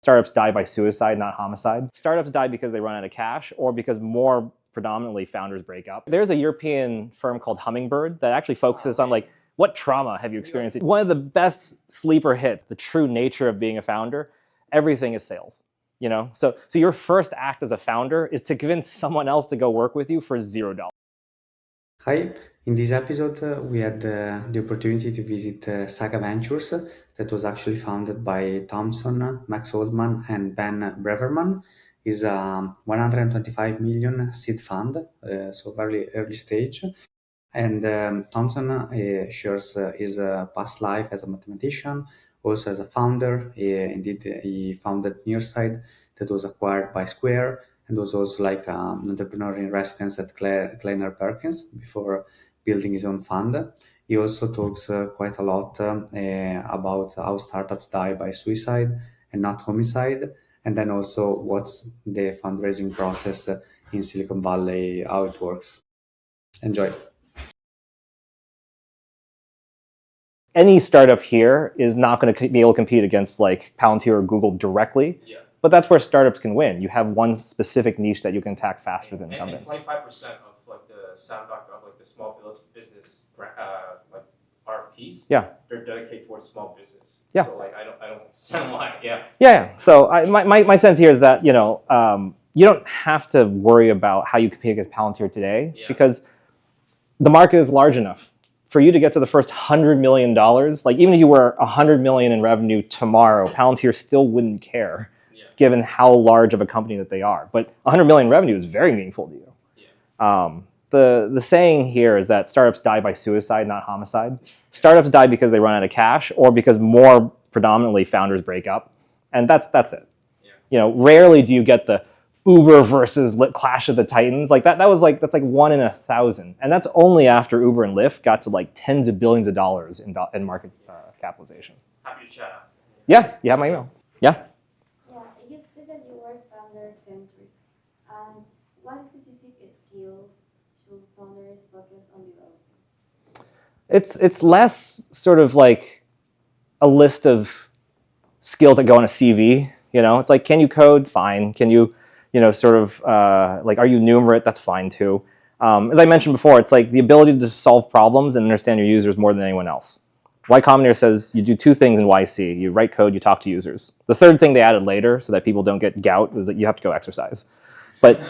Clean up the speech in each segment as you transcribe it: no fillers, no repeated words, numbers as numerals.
Startups die by suicide, not homicide. Startups die because they run out of cash or because more predominantly founders break up. There's a European firm called Hummingbird that actually focuses on like, what trauma have you experienced? One of the best sleeper hits, the true nature of being a founder, everything is sales. You know, so your first act as a founder is to convince someone else to go work with you for $0. Hi, in this episode we had the opportunity to visit Saga Ventures that was actually founded by Thomson, Max Altman and Ben Braverman. Is a 125 million seed fund, so very early stage. And Thomson shares his past life as a mathematician, also as a founder. Indeed, he founded Nearside that was acquired by Square, and was also like an entrepreneur in residence at Kleiner Perkins before building his own fund. He also talks quite a lot about how startups die by suicide and not homicide, and then also what's the fundraising process in Silicon Valley, how it works. Enjoy. Any startup here is not going to be able to compete against like Palantir or Google directly. Yeah. But that's where startups can win. You have one specific niche that you can attack faster than incumbents. And 25% of like the SoundDoc of like the small business like RFPs, yeah, they're dedicated towards small business. Yeah. So like I don't understand why. Yeah. Yeah. So my sense here is that you don't have to worry about how you compete against Palantir today because the market is large enough. For you to get to the first $100 million, like even if you were $100 million in revenue tomorrow, Palantir still wouldn't care, given how large of a company that they are. But $100 million in revenue is very meaningful to you. Yeah. The saying here is that startups die by suicide, not homicide. Startups die because they run out of cash or because more predominantly founders break up, and that's it. Yeah. Rarely do you get the Uber versus Clash of the Titans. Like that's like 1 in 1,000, and that's only after Uber and Lyft got to like tens of billions of dollars in market capitalization. Happy to chat. Yeah, you have my email. Yeah. Yeah, you said that you were founder-centric, and what specific skills should founders focus on developing? It's less sort of like a list of skills that go on a CV. It's like, can you code? Fine. Can you like, are you numerate? That's fine too. As I mentioned before, it's like the ability to solve problems and understand your users more than anyone else. Y Combinator says you do two things in YC. You write code, you talk to users. The third thing they added later so that people don't get gout was that you have to go exercise. But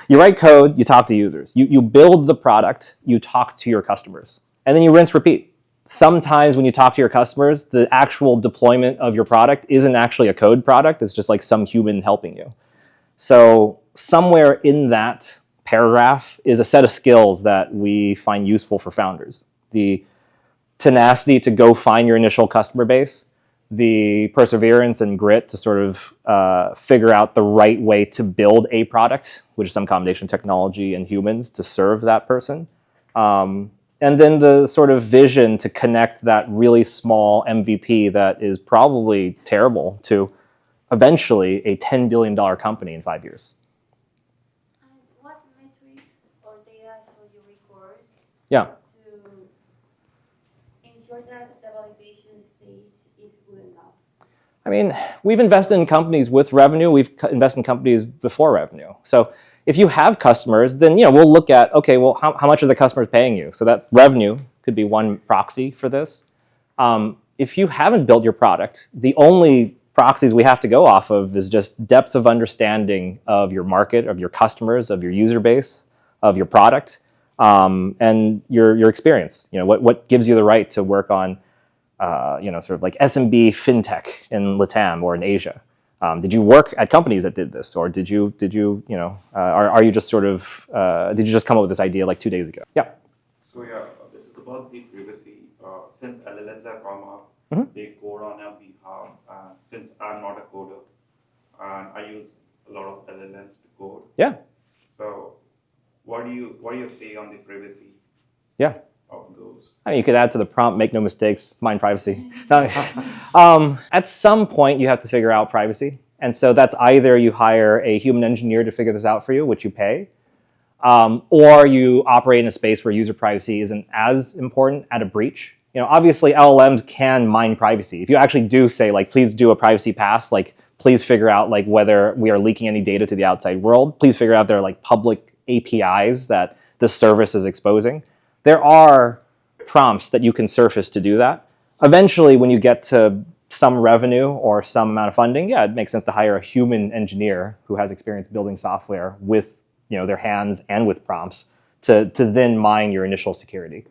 you write code, you talk to users. You build the product, you talk to your customers. And then you rinse, repeat. Sometimes when you talk to your customers, the actual deployment of your product isn't actually a code product. It's just like some human helping you. So somewhere in that paragraph is a set of skills that we find useful for founders. The tenacity to go find your initial customer base, the perseverance and grit to sort of figure out the right way to build a product, which is some combination of technology and humans to serve that person. And then the sort of vision to connect that really small MVP that is probably terrible to eventually a $10 billion company in 5 years. And what metrics or data should you record Yeah. to ensure that the validation stage is good enough? I mean, we've invested in companies with revenue. We've invested in companies before revenue. So if you have customers, then we'll look at, okay, well, how much are the customers paying you? So that revenue could be one proxy for this. If you haven't built your product, the only proxies we have to go off of is just depth of understanding of your market, of your customers, of your user base, of your product, and your experience. What gives you the right to work on, sort of like SMB fintech in LATAM or in Asia? Did you work at companies that did this, or did you are you just sort of did you just come up with this idea like 2 days ago? Yeah. So yeah, this is about the privacy. Since LLMs have come up, they code on our behalf. Since I'm not a coder, and I use a lot of LLMs to code. Yeah. So, what do you say on the privacy? Yeah. Of those? I mean, you could add to the prompt, make no mistakes, mind privacy. At some point, you have to figure out privacy. And so that's either you hire a human engineer to figure this out for you, which you pay, or you operate in a space where user privacy isn't as important at a breach. Obviously LLMs can mine privacy. If you actually do say, like, please do a privacy pass, like, Please figure out like whether we are leaking any data to the outside world. Please figure out if there are like public APIs that the service is exposing. There are prompts that you can surface to do that. Eventually, when you get to some revenue or some amount of funding, yeah, it makes sense to hire a human engineer who has experience building software with their hands and with prompts to then mine your initial security.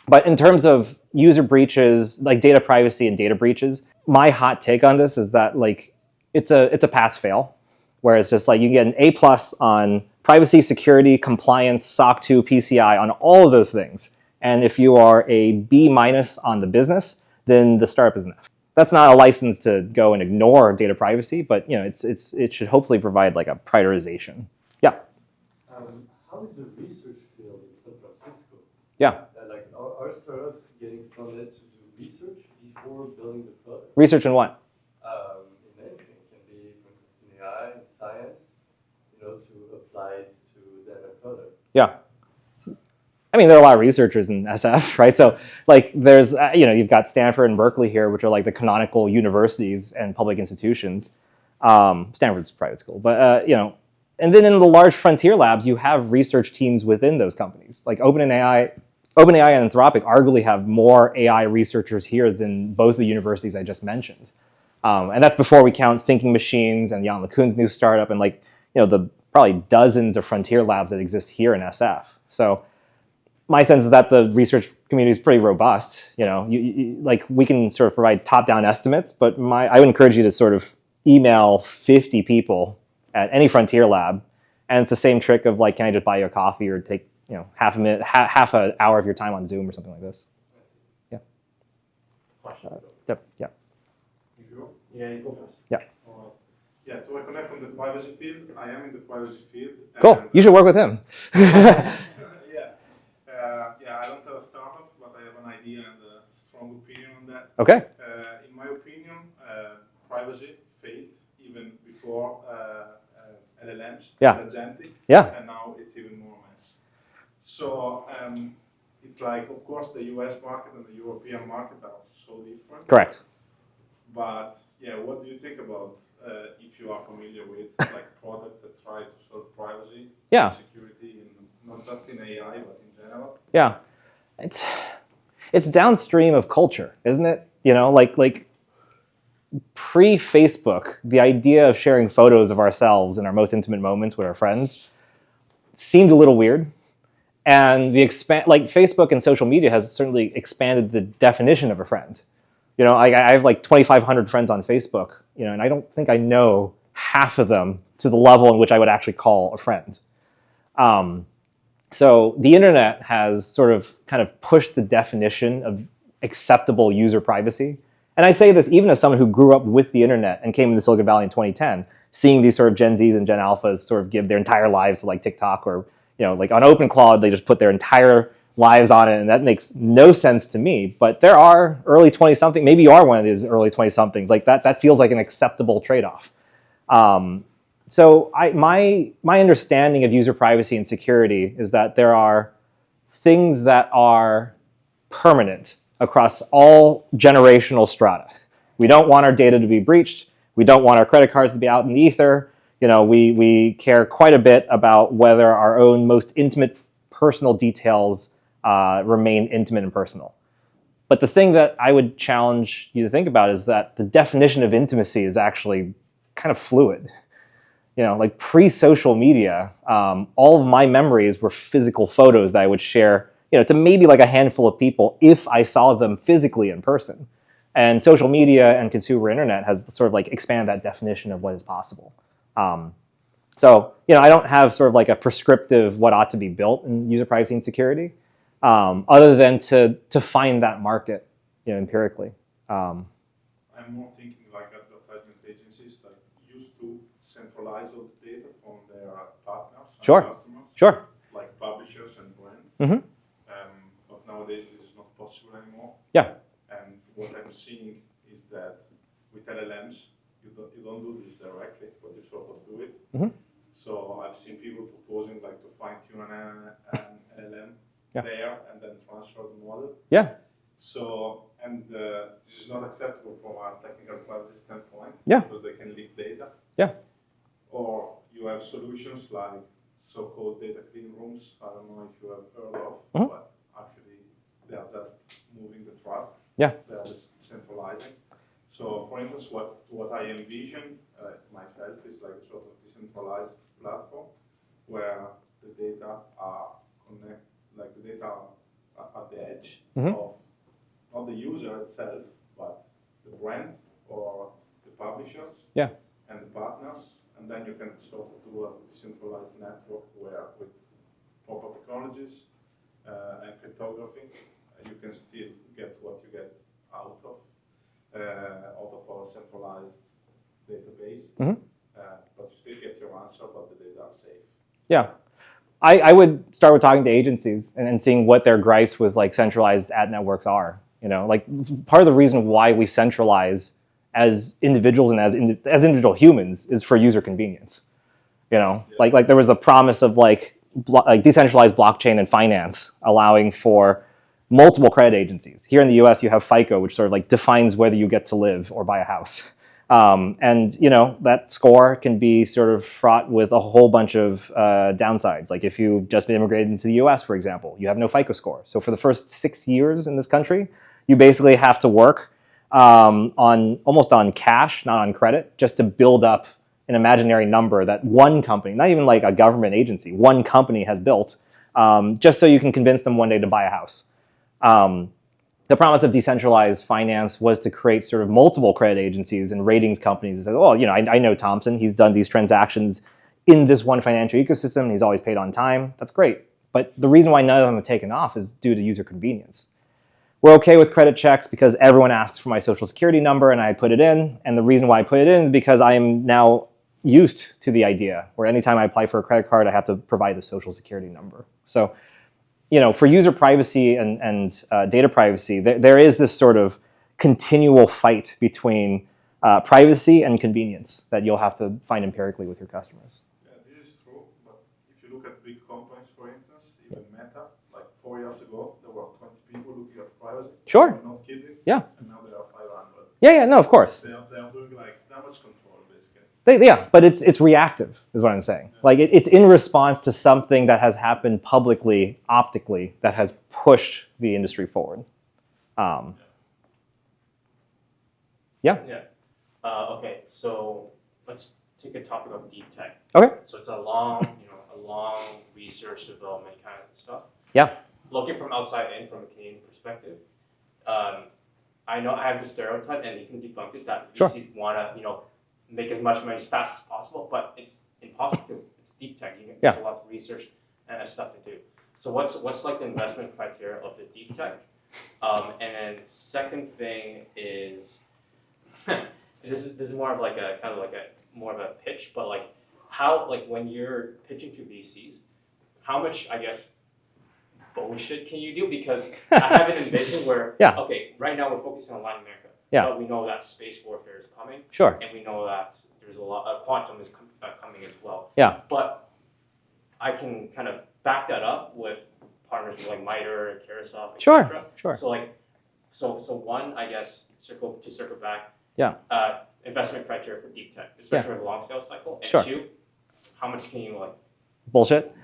But in terms of user breaches, like data privacy and data breaches, my hot take on this is that like it's a pass-fail, where it's just like you get an A+ on privacy, security, compliance, SOC 2, PCI, on all of those things. And if you are a B- on the business, then the startup is an F. That's not a license to go and ignore data privacy, but it should hopefully provide like a prioritization. Yeah. How is the research field in San Francisco? Yeah. Like are startups getting funded to do research before building the product? Research in what? In anything. It can be, for instance, in AI, in science, to apply it to their product. Yeah. I mean, there are a lot of researchers in SF, right? So like there's, you've got Stanford and Berkeley here, which are like the canonical universities and public institutions. Stanford's a private school, but, and then in the large frontier labs, you have research teams within those companies. Like OpenAI and Anthropic arguably have more AI researchers here than both the universities I just mentioned. And that's before we count Thinking Machines and Jan LeCun's new startup and like, the probably dozens of frontier labs that exist here in SF. So my sense is that the research community is pretty robust. Like we can sort of provide top-down estimates, but I would encourage you to sort of email 50 people at any frontier lab, and it's the same trick of like, can I just buy you a coffee or take half an hour of your time on Zoom or something like this? Yeah. Yep. Yeah. You sure? Yeah, you go first. Yeah. Yeah, to reconnect on the privacy field, I am in the privacy field. Cool. You should work with him. Yeah, I don't have a startup, but I have an idea and a strong opinion on that. Okay. In my opinion, privacy failed even before LLMs, Yeah. agentic, Yeah. and now it's even more a mess. So it's like, of course, the US market and the European market are so different. Correct. But yeah, what do you think about if you are familiar with like products that try to solve privacy, Yeah. security, not just in AI but in general? Yeah. It's downstream of culture, isn't it? Like pre-Facebook, the idea of sharing photos of ourselves in our most intimate moments with our friends seemed a little weird. And like Facebook and social media has certainly expanded the definition of a friend. I have like 2,500 friends on Facebook, and I don't think I know half of them to the level in which I would actually call a friend. So the internet has sort of kind of pushed the definition of acceptable user privacy. And I say this even as someone who grew up with the internet and came into Silicon Valley in 2010, seeing these sort of Gen Zs and Gen Alphas sort of give their entire lives to like TikTok or, like on OpenCloud, they just put their entire lives on it, and that makes no sense to me. But there are early 20-something, maybe you are one of these early 20-somethings, like that feels like an acceptable trade-off. So my understanding of user privacy and security is that there are things that are permanent across all generational strata. We don't want our data to be breached. We don't want our credit cards to be out in the ether. We care quite a bit about whether our own most intimate personal details remain intimate and personal. But the thing that I would challenge you to think about is that the definition of intimacy is actually kind of fluid. Like pre-social media, all of my memories were physical photos that I would share, to maybe like a handful of people if I saw them physically in person. And social media and consumer internet has sort of like expanded that definition of what is possible. So, I don't have sort of like a prescriptive what ought to be built in user privacy and security, other than to find that market, empirically. I'm more thinking like advertisement agencies like used to centralize all the data from their partners and Sure. customers. Sure. Like publishers and brands. Mm-hmm. But nowadays this is not possible anymore. Yeah. And what I'm seeing is that with LLMs, you don't do this directly, but you sort of do it. Mm-hmm. So I've seen people proposing like to fine-tune an LLM Yeah. there and then transfer the model. Yeah. So, and this is not acceptable from a technical privacy standpoint. Yeah. Because they can leak data. Yeah. Or you have solutions like so-called data clean rooms. I don't know if you have heard of, Mhm. but actually they are just moving the trust. Yeah. They are just centralizing. So, for instance, what I envision myself is like a sort of decentralized platform where the data are the data are at the edge Mhm. of not the user itself, but the brands or the publishers Yeah. and the partners, and then you can sort of do a decentralized network where with proper technologies and cryptography, you can still get what you get out of our centralized database, Mhm. but you still get your answer, but the data are safe. Yeah. I would start with talking to agencies and seeing what their gripes with like centralized ad networks are. You know, like part of the reason why we centralize as individuals and as individual humans is for user convenience. You know, Yeah. like there was a promise of like decentralized blockchain and finance, allowing for multiple credit agencies. Here in the U.S., you have FICO, which sort of like defines whether you get to live or buy a house. And you know that score can be sort of fraught with a whole bunch of downsides. Like if you've just been immigrated into the U.S., for example, you have no FICO score. So for the first 6 years in this country, you basically have to work almost on cash, not on credit, just to build up an imaginary number that one company, not even like a government agency, one company has built, just so you can convince them one day to buy a house. The promise of decentralized finance was to create sort of multiple credit agencies and ratings companies. That say, oh, you know, I know Thomson. He's done these transactions in this one financial ecosystem. And he's always paid on time. That's great. But the reason why none of them have taken off is due to user convenience. We're okay with credit checks because everyone asks for my social security number and I put it in. And the reason why I put it in is because I am now used to the idea where anytime I apply for a credit card, I have to provide the social security number. So, you know, for user privacy and data privacy, there is this sort of continual fight between privacy and convenience that you'll have to find empirically with your customers. Yeah, this is true, but if you look at big companies, for instance, even Meta, like 4 years ago, there were 20 people looking at privacy. Sure. I'm not kidding. Yeah. And now there are 500. Yeah, no, of course. They are doing like damage control, basically. Yeah, but it's reactive, is what I'm saying. Yeah. Like it's in response to something that has happened publicly, optically, that has pushed the industry forward. Yeah. Okay, so let's take a topic of deep tech. Okay. So it's a long research development kind of stuff. Yeah. Looking from outside in, from a Canadian perspective, I know I have the stereotype, and you can debunk this, that VCs want to, make as much money as fast as possible, but it's impossible because it's deep tech. There's a lot of research and stuff to do. So what's like the investment criteria of the deep tech? And then second thing is, this is more of like a kind of like more of a pitch, but like how, like when you're pitching to VCs, how much, I guess, bullshit can you do? Because I have an envision where, okay, right now we're focusing on Latin America. Yeah. But we know that space warfare is coming. Sure. And we know that there's a lot of quantum is coming as well. Yeah. But I can kind of back that up with partners like MITRE and Carousel, etc. Sure. So like, so one, I guess, circle back. Yeah. Investment criteria for deep tech, especially with a long sales cycle. And Sure. two, how much can you like? Bullshit.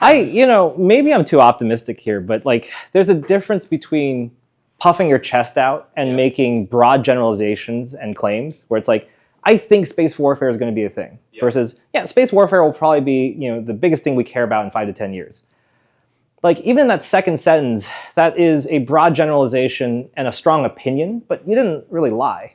Maybe I'm too optimistic here, but like, there's a difference between puffing your chest out and making broad generalizations and claims where it's like, I think space warfare is going to be a thing versus, space warfare will probably be, the biggest thing we care about in 5 to 10 years. Like even in that second sentence, that is a broad generalization and a strong opinion, but you didn't really lie.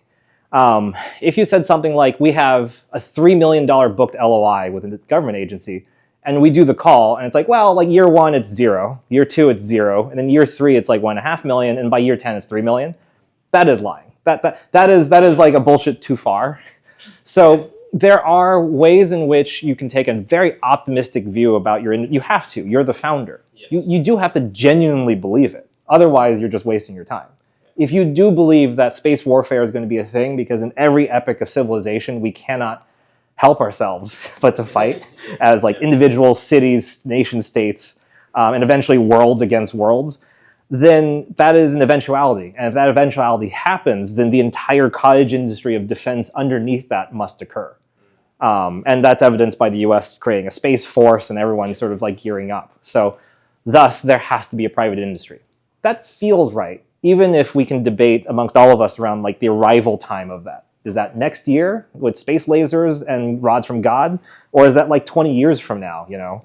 If you said something like, we have a $3 million booked LOI with a government agency, and we do the call, and it's like, well, like year 1, it's 0. Year 2, it's 0. And then year 3, it's like $1.5 million. And by year 10, it's $3 million. That is lying. That is like a bullshit too far. So there are ways in which you can take a very optimistic view about you have to. You're the founder. Yes. You do have to genuinely believe it. Otherwise, you're just wasting your time. If you do believe that space warfare is going to be a thing, because in every epoch of civilization, we cannot help ourselves but to fight as like individuals, cities, nation states, and eventually worlds against worlds. then that is an eventuality. And if that eventuality happens, then the entire cottage industry of defense underneath that must occur. And that's evidenced by the US creating a space force and everyone sort of like gearing up. So thus, there has to be a private industry. That feels right, even if we can debate amongst all of us around like the arrival time of that. Is that next year with space lasers and rods from God? Or is that like 20 years from now, you know?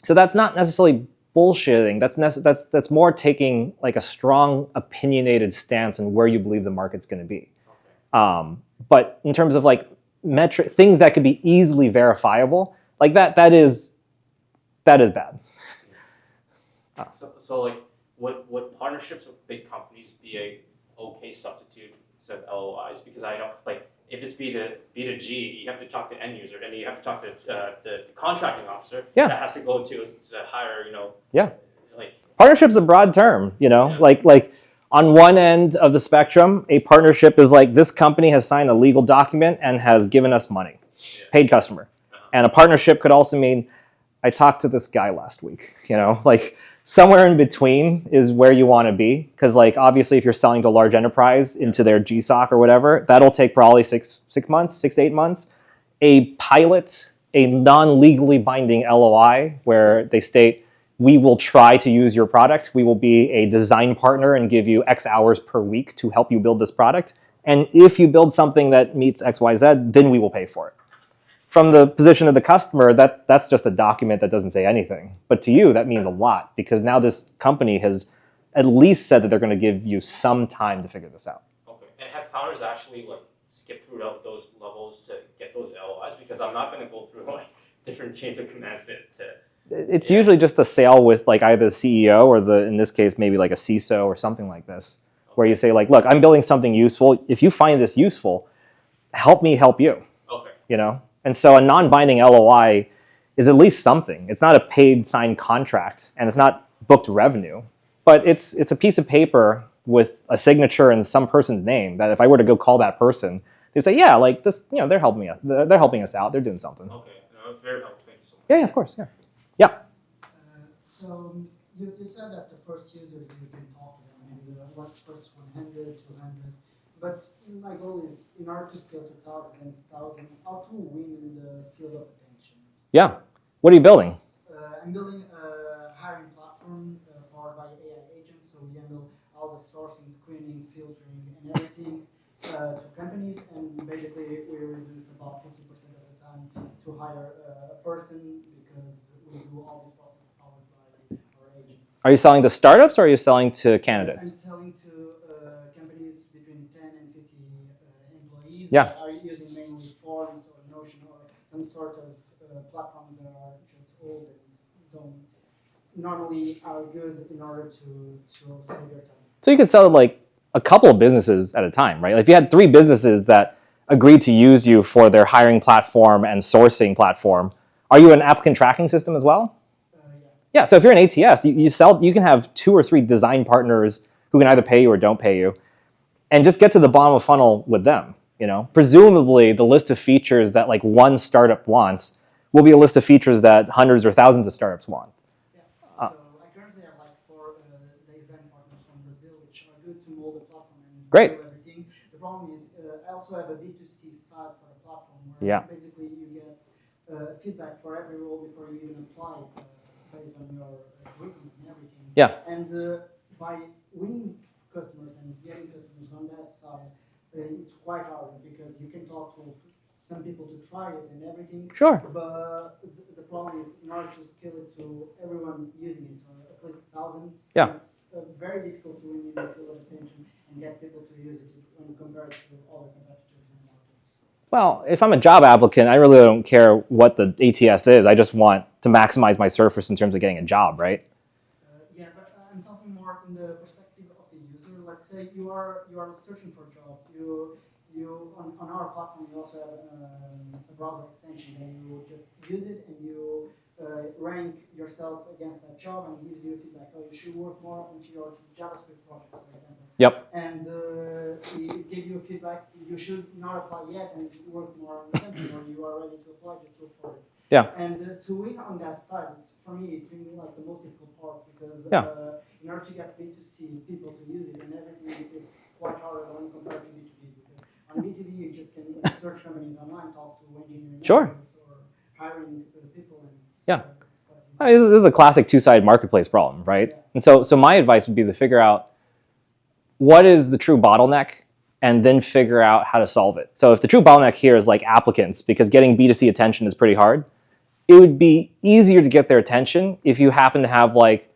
So that's not necessarily bullshitting. That's more taking like a strong opinionated stance on where you believe the market's going to be. But in terms of like metric things that could be easily verifiable, like that is bad. So like, would partnerships with big companies be a okay substitute instead of LOIs? Because I know, like, if it's B2G, you have to talk to end user, and you have to talk to the contracting officer. Yeah. That has to go to hire, you know. Yeah. Like, partnership's a broad term, you know. Yeah. Like on one end of the spectrum, a partnership is like this company has signed a legal document and has given us money, paid customer. And a partnership could also mean I talked to this guy last week, you know, like somewhere in between is where you want to be. Because like obviously if you're selling to a large enterprise into their GSOC or whatever, that'll take probably 6 to 8 months. A pilot, a non-legally binding LOI where they state, we will try to use your product. We will be a design partner and give you X hours per week to help you build this product. And if you build something that meets X, Y, Z, then we will pay for it. From the position of the customer, that's just a document that doesn't say anything. But to you, that means a lot because now this company has at least said that they're going to give you some time to figure this out. Okay. And have founders actually like skipped through those levels to get those LOIs? Because I'm not going to go through like different chains of commands to. It's usually just a sale with like either the CEO or in this case, maybe like a CISO or something like this, where you say like, look, I'm building something useful. If you find this useful, help me help you. Okay. You know? And so a non-binding LOI is at least something. It's not a paid signed contract and it's not booked revenue, but it's a piece of paper with a signature and some person's name that if I were to go call that person, they'd say, yeah, like this, you know, they're helping us. They're helping us out. They're doing something. Okay. No, it's very helpful. Thank you so much. Yeah, of course. Yeah. Yeah. So you said that the first users you can talk to them, maybe the first 100, 200. But my goal is, in order to scale to thousands, how to win in the field of attention. Yeah. What are you building? I'm building a hiring platform powered by AI agents, so we handle all the sourcing, screening, filtering, and everything to companies, and basically we reduce about 50% of the time to hire a person because we do all this process powered by our agents. Are you selling to startups or are you selling to I'm candidates? selling to companies between 10 and 50 employees. Yeah. Are using mainly Forms or Notion or some sort of platforms that are just old and don't normally are good in order to save your time. So you could sell to like a couple of businesses at a time, right? Like if you had 3 businesses that agreed to use you for their hiring platform and sourcing platform, are you an applicant tracking system as well? Yeah, so if you're an ATS, you can have 2 or 3 design partners who can either pay you or don't pay you, and just get to the bottom of the funnel with them. You know, presumably the list of features that like one startup wants will be a list of features that hundreds or thousands of startups want. Yeah. So I currently have like 4 design partners from Brazil, which are good to mold the platform and Great. do everything. The problem is I also have a B2C side for the platform where Yeah. basically you get feedback for every role before you even apply. Based on your recruitment and everything. Yeah. And by winning customers and getting customers on that side, it's quite hard because you can talk to some people to try it and everything. Sure. But the problem is, in order to scale it to everyone using it, or at least thousands, Yeah. it's very difficult to win in the field of attention and get people to use it when compared to other competitors in the market. Well, if I'm a job applicant, I really don't care what the ATS is. I just want to maximize my surface in terms of getting a job, right? Yeah, but I'm talking more in the perspective of the user. Let's say you are searching for a job. You on our platform you also have a browser extension, and you just use it and you rank yourself against that job and gives you feedback. Oh, you should work more into your JavaScript project, for example. Yep. And it gives you feedback. You should not apply yet and work more on something, or you are ready to apply, just go for it. Yeah. And to win on that side, for me, it's been like the most difficult part because in order to get B2C people to use it and everything, it's quite hard when compared to B2B. Because on B2B, you just can search companies online, talk to engineering Sure. or hiring people. And Yeah. This is a classic two-sided marketplace problem, right? Yeah. And so my advice would be to figure out what is the true bottleneck and then figure out how to solve it. So if the true bottleneck here is like applicants, because getting B2C attention is pretty hard, it would be easier to get their attention if you happen to have like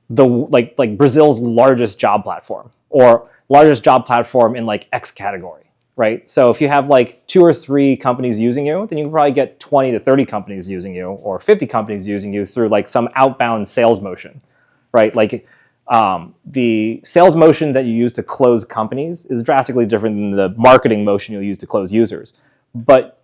Brazil's largest job platform or largest job platform in like X category, right? So if you have like 2 or 3 companies using you, then you can probably get 20 to 30 companies using you or 50 companies using you through like some outbound sales motion, right? Like the sales motion that you use to close companies is drastically different than the marketing motion you'll use to close users. But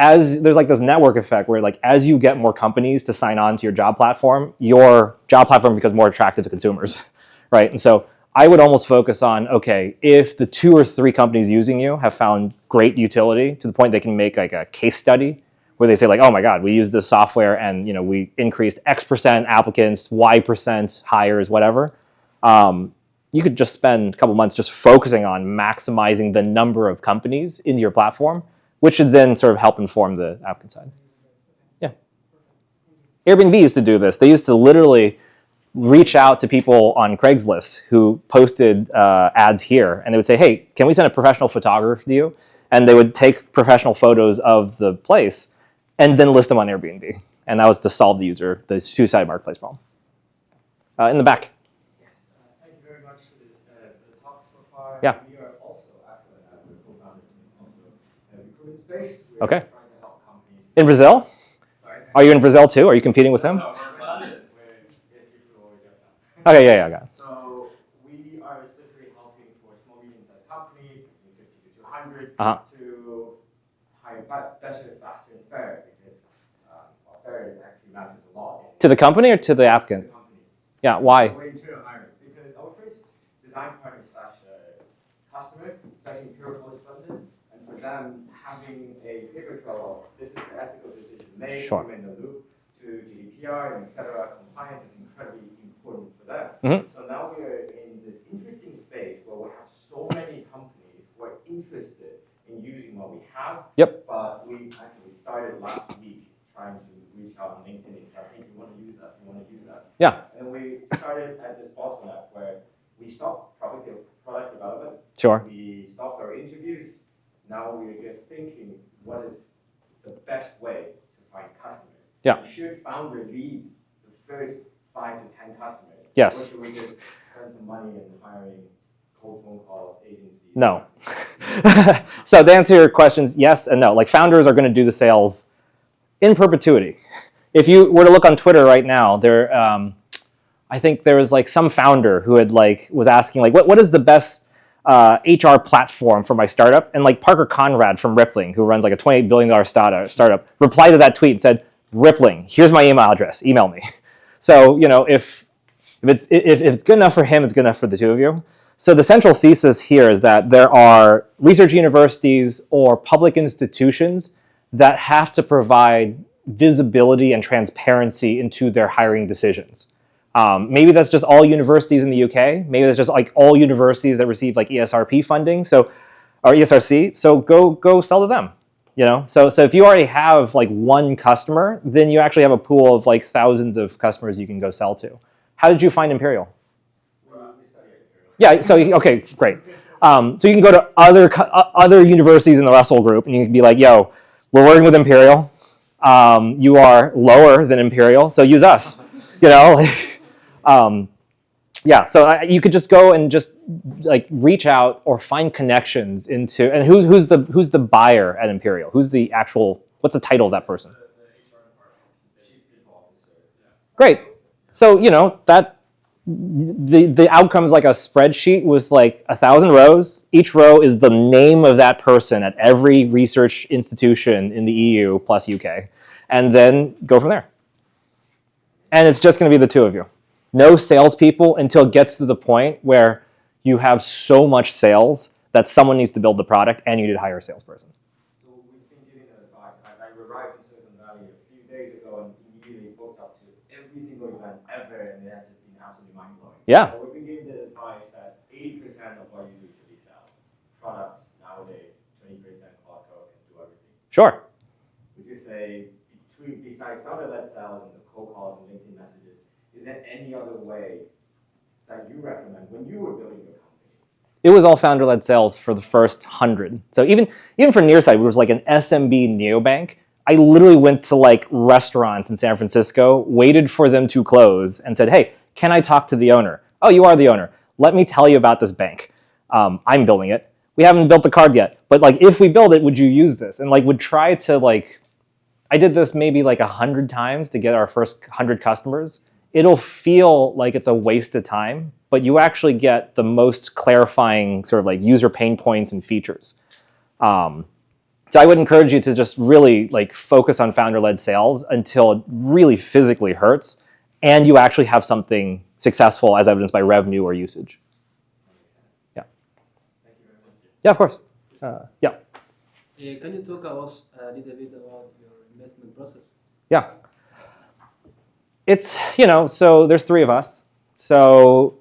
as there's like this network effect where like as you get more companies to sign on to your job platform becomes more attractive to consumers, right? And so I would almost focus on, okay, if the 2 or 3 companies using you have found great utility to the point they can make like a case study where they say like, oh my God, we use this software and we increased X% applicants, Y% hires, whatever. You could just spend a couple months just focusing on maximizing the number of companies into your platform, which should then sort of help inform the applicant side. Yeah. Airbnb used to do this. They used to literally reach out to people on Craigslist who posted ads here, and they would say, hey, can we send a professional photographer to you? And they would take professional photos of the place and then list them on Airbnb. And that was to solve the two-sided marketplace problem. In the back. Yes, thank you very much for the talk so far. Yeah. We are also actually the co-founders in the recruitment space. We're Okay. trying to help companies. In Brazil? Sorry. Are you in Brazil too? Are you competing with them? No, we're in London. We flew over just now. Okay, yeah, I got it. So we are specifically helping for small, medium-sized companies, between 50 to 200, Uh-huh. to hire better, faster, and fair, because fair actually matters a lot. To the company or to the applicant? To companies. Yeah, why? We're internal hires, because our first design partner slash customer is actually Imperial College London, and for them, having a paper trail of this is the ethical decision made, Sure. in the loop to GDPR and etc. compliance is incredibly important for them. Mhm. So now we are in this interesting space where we have so many companies who are interested in using what we have. Yep. But we actually started last week trying to reach out on LinkedIn and say, hey, you want to use that? You want to use that? Yeah. And we started at this bottleneck where we stopped product development. Sure. We stopped our interviews. Now we're just thinking, what is the best way to find customers? Yeah. Should founder lead the first 5 to 10 customers? Yes. Or should we just spend some money in hiring cold phone calls, agencies? No. So to answer your questions, yes and no. Like founders are going to do the sales in perpetuity. If you were to look on Twitter right now, I think there was like some founder who had was asking what is the best HR platform for my startup? And like Parker Conrad from Rippling, who runs like a $28 billion startup, replied to that tweet and said, Rippling, here's my email address, email me. So if it's good enough for him, it's good enough for the two of you. So the central thesis here is that there are research universities or public institutions that have to provide visibility and transparency into their hiring decisions. Maybe that's just all universities in the UK. Maybe that's just like all universities that receive like ESRP funding, or ESRC. So go sell to them. So if you already have like one customer, then you actually have a pool of like thousands of customers you can go sell to. How did you find Imperial? Yeah, so, okay, great. So you can go to other universities in the Russell Group and you can be like, yo, we're working with Imperial. You are lower than Imperial, so use us, Yeah, so you could just go and just like reach out or find connections into, and who's the buyer at Imperial? Who's the actual, what's the title of that person? The HR department, the chief people officer. Yeah. Great. So, that the outcome is like a spreadsheet with like 1,000 rows. Each row is the name of that person at every research institution in the EU plus UK. And then go from there. And it's just going to be the two of you. No salespeople until it gets to the point where you have so much sales that someone needs to build the product and you need to hire a salesperson. So we've been giving advice. I arrived in Silicon Valley a few days ago and immediately booked up to every single event ever, and it has just been absolutely mind-blowing. Yeah. So we've been giving the advice that 80% of what you do should be sales. Products nowadays, 20% cloud code can do everything. Sure. Would you say, besides founder-led sales and the cold calls and LinkedIn messages, is there any other way that you recommend when you were building your company? It was all founder-led sales for the first 100. So even for Nearside, which was like an SMB neobank, I literally went to like restaurants in San Francisco, waited for them to close, and said, hey, can I talk to the owner? Oh, you are the owner. Let me tell you about this bank. I'm building it. We haven't built the card yet, but like if we build it, would you use this? And like would try to like, I did this maybe like 100 times to get our first 100 customers. It'll feel like it's a waste of time, but you actually get the most clarifying sort of like user pain points and features. So I would encourage you to just really like focus on founder-led sales until it really physically hurts and you actually have something successful as evidenced by revenue or usage. Yeah. Thank you very much. Yeah, of course. Yeah. Can you talk us a little bit about your investment process? Yeah. It's, so there's 3 of us. So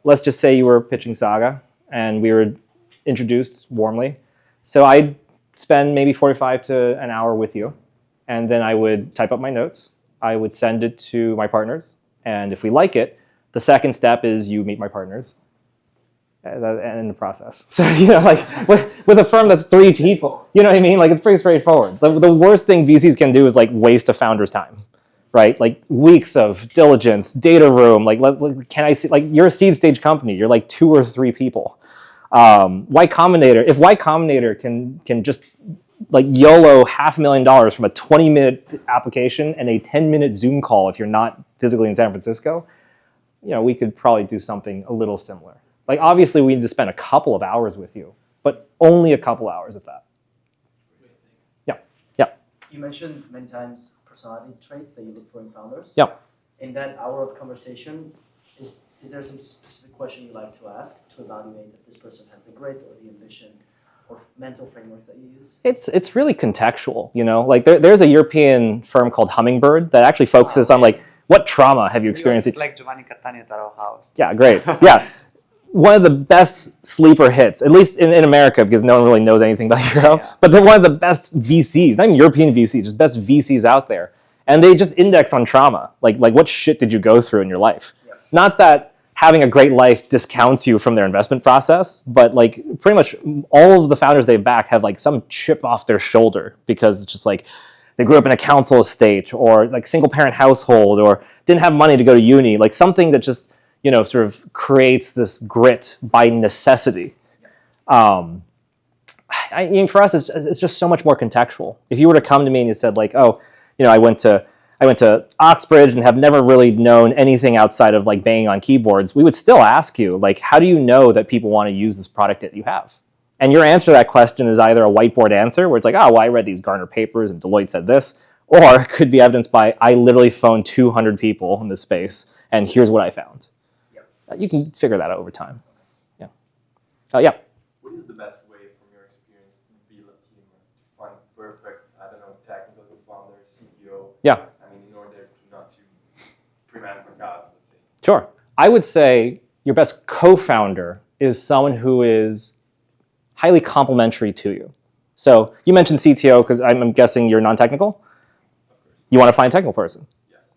let's just say you were pitching Saga and we were introduced warmly. So I'd spend maybe 45 to an hour with you. And then I would type up my notes. I would send it to my partners. And if we like it, the second step is you meet my partners. And in the process. So, like with a firm that's 3 people, you know what I mean? Like it's pretty straightforward. The worst thing VCs can do is like waste a founder's time. Right, like weeks of diligence, data room. Like, can I see? Like, you're a seed stage company. You're like 2 or 3 people. Y Combinator. If Y Combinator can just like YOLO $500,000 from a 20-minute application and a 10-minute Zoom call if you're not physically in San Francisco, we could probably do something a little similar. Like, obviously, we need to spend a couple of hours with you, but only a couple hours at that. Yeah, yeah. You mentioned many times personality traits that you look for in founders. Yeah. In that hour of conversation, is there some specific question you like to ask to evaluate if this person has the grit or the ambition or mental frameworks that you use? It's really contextual, Like there's a European firm called Hummingbird that actually focuses on like what trauma have you experienced? Like Giovanni Catania at our house. Yeah, great. Yeah. One of the best sleeper hits, at least in America, because no one really knows anything about Europe, but they're one of the best VCs, not even European VCs, just best VCs out there. And they just index on trauma. Like what shit did you go through in your life? Yeah. Not that having a great life discounts you from their investment process, but like pretty much all of the founders they back have like some chip off their shoulder because it's just like they grew up in a council estate or like single parent household or didn't have money to go to uni, like something that just sort of creates this grit by necessity. For us, it's just so much more contextual. If you were to come to me and you said like, oh, I went to Oxbridge and have never really known anything outside of like banging on keyboards, we would still ask you like, how do you know that people want to use this product that you have? And your answer to that question is either a whiteboard answer where it's like, oh, well, I read these Gartner papers and Deloitte said this, or it could be evidenced by I literally phoned 200 people in this space and here's what I found. You can figure that out over time. Yeah. Yeah. What is the best way, from your experience, to build a team to find perfect, technical founder, CTO? Yeah. In order not to prevent blackouts, let's say. Sure. I would say your best co-founder is someone who is highly complementary to you. So you mentioned CTO because I'm guessing you're non-technical. Of course. You want to find a technical person.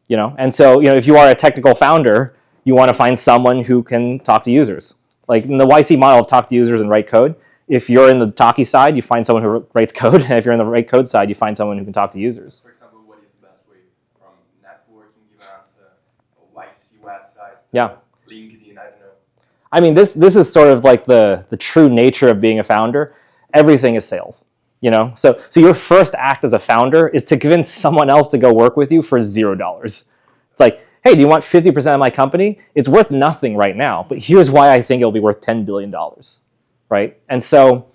Yes. And so if you are a technical founder, you want to find someone who can talk to users. Like in the YC model of talk to users and write code, if you're in the talky side, you find someone who writes code. And if you're in the write code side, you find someone who can talk to users. For example, what is the best way from networking events, a YC website, Yeah. LinkedIn, I don't know. This is sort of like the true nature of being a founder. Everything is sales. So your first act as a founder is to convince someone else to go work with you for $0. It's like, hey, do you want 50% of my company? It's worth nothing right now, but here's why I think it'll be worth $10 billion, right? And so,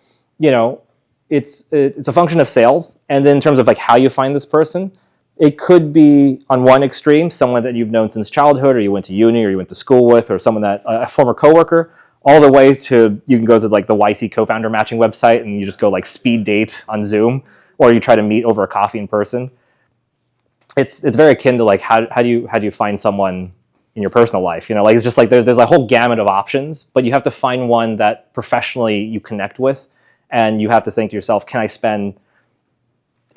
it's a function of sales. And then in terms of like how you find this person, it could be on one extreme, someone that you've known since childhood or you went to uni or you went to school with or someone that a former coworker, all the way to you can go to like the YC co-founder matching website and you just go like speed date on Zoom, or you try to meet over a coffee in person. It's very akin to like how do you find someone in your personal life? You know, like it's just like there's a whole gamut of options, but you have to find one that professionally you connect with, and you have to think to yourself, can I spend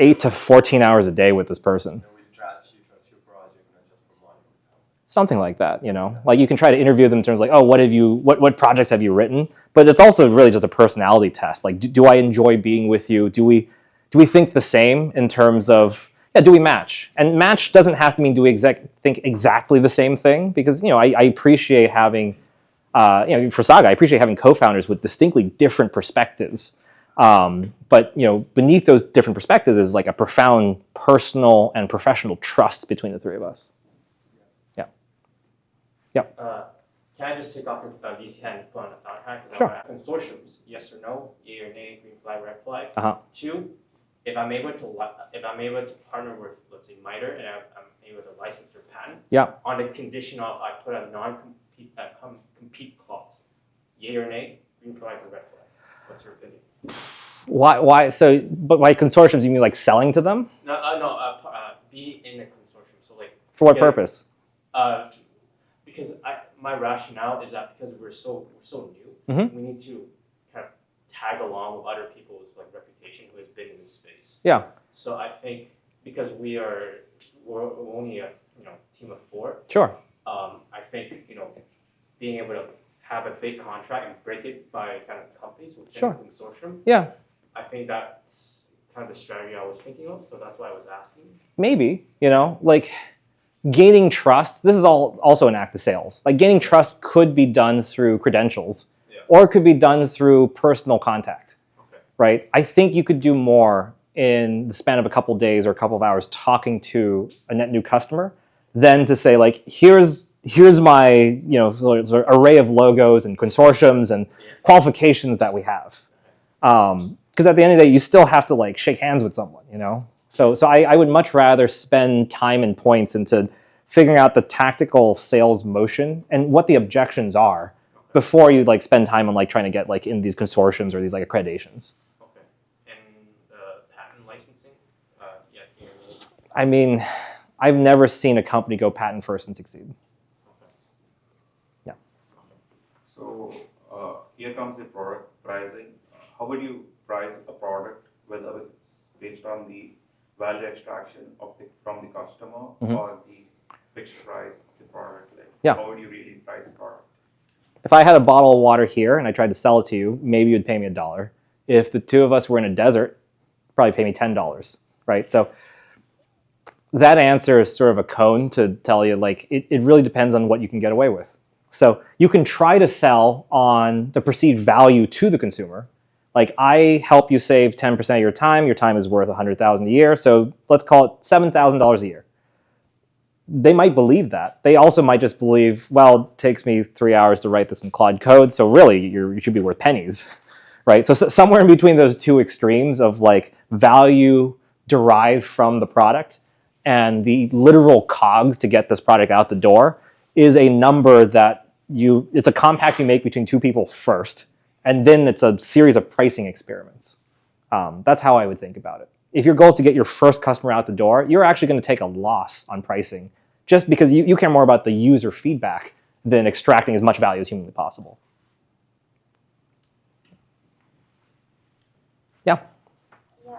8 to 14 hours a day with this person? We trust your project, not just for money. Something like that, you know. Like you can try to interview them in terms of like, oh, what projects have you written? But it's also really just a personality test. Like, do I enjoy being with you? Do we think the same in terms of, yeah, do we match? And match doesn't have to mean do we think exactly the same thing, because, you know, I appreciate having, you know, for Saga, I appreciate having co-founders with distinctly different perspectives. But, you know, beneath those different perspectives is like a profound personal and professional trust between the three of us. Yeah. Yep. Can I just take off your VC hand and put on a founder hat? Sure. Consortiums, yes or no, yay or nay, green flag, red flag. Uh-huh. 2, if I'm able to partner with, let's say, MITRE, and I'm able to license their patent, Yeah. on the condition of I put a compete clause, yay or nay, green flag or red flag. What's your opinion? Why? So, but by consortiums, you mean like selling to them? No, be in a consortium. So like. For what purpose? Because my rationale is that because we're so new, Mm-hmm. we need to kind of tag along with other people's like reputation who has been in this space. Yeah. So I think because we're only a team of 4. Sure. I think being able to have a big contract and break it by kind of companies within Sure. the consortium. Yeah. I think that's kind of the strategy I was thinking of. So that's why I was asking. Maybe, you know, like gaining trust. This is also an act of sales. Like gaining trust could be done through credentials, or it could be done through personal contact. Okay. Right? I think you could do more in the span of a couple of days or a couple of hours talking to a net new customer than to say like, here's my sort of array of logos and consortiums and qualifications that we have. Because at the end of the day, you still have to like shake hands with someone, you know. So I would much rather spend time and points into figuring out the tactical sales motion and what the objections are before you like spend time on like trying to get like in these consortiums or these like accreditations. Okay. And patent licensing? I mean, I've never seen a company go patent first and succeed. So here comes the product pricing. How would you price a product, whether it's based on the value extraction from the customer or the fixed price of the product? Like, how would you really price a product? If I had a bottle of water here and I tried to sell it to you, maybe you'd pay me $1. If the two of us were in a desert, probably pay me $10, right? So that answer is sort of a cone to tell you, like, it really depends on what you can get away with. So you can try to sell on the perceived value to the consumer. Like, I help you save 10% of your time is worth $100,000 a year, so let's call it $7,000 a year. They might believe that. They also might just believe, well, it takes me 3 hours to write this in Claude Code, so really you should be worth pennies, right? So somewhere in between those two extremes of like value derived from the product and the literal cogs to get this product out the door is a number that it's a compact you make between two people first, and then it's a series of pricing experiments. That's how I would think about it. If your goal is to get your first customer out the door, you're actually going to take a loss on pricing just because you care more about the user feedback than extracting as much value as humanly possible. Yeah? Yeah,